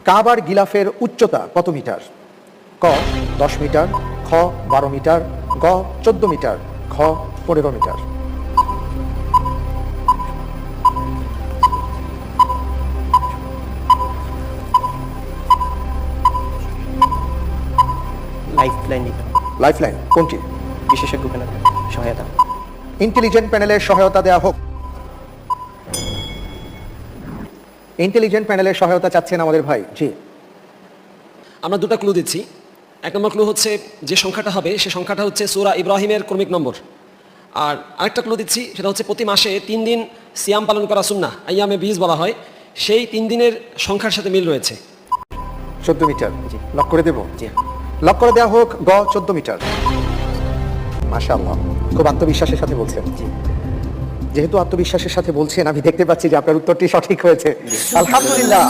কাবার গিলাফের উচ্চতা কত মিটার? ক 10 মিটার, খ 12 মিটার, গ 14 মিটার, খ 15 মিটার। লাইফলাইন নিতে হবে। লাইফলাইন কোনটি? বিশেষজ্ঞ প্যানেলের সহায়তা। ইন্টেলিজেন্ট প্যানেলের সহায়তা দেওয়া হোক। ইন্টেলিজেন্ট প্যানেলের সহায়তা চাচ্ছেন আমাদের ভাই। জি, আমরা দুটো ক্লু দিচ্ছি। এক নম্বর ক্লু হচ্ছে যে সংখ্যাটা হবে সে সংখ্যাটা হচ্ছে সূরা ইব্রাহিমের ক্রমিক নম্বর। আর আরেকটা ক্লু দিচ্ছি, সেটা হচ্ছে প্রতি মাসে 3 দিন সিয়াম পালন করা সুন্নাহ, আইয়ামে বীজ বলা হয়, সেই 3 দিনের সংখ্যার সাথে মিল রয়েছে। 14 মিটার। জি। লক করে দেব? জি। লক করে দেওয়া হোক গ 14 মিটার। মাশাআল্লাহ, খুব আত্মবিশ্বাসের সাথে বলছেন। জি। যেহেতু আত্মবিশ্বাসের সাথে বলছেন, আমি দেখতে পাচ্ছি যে আপনার উত্তরটি সঠিক হয়েছে। আলহামদুলিল্লাহ।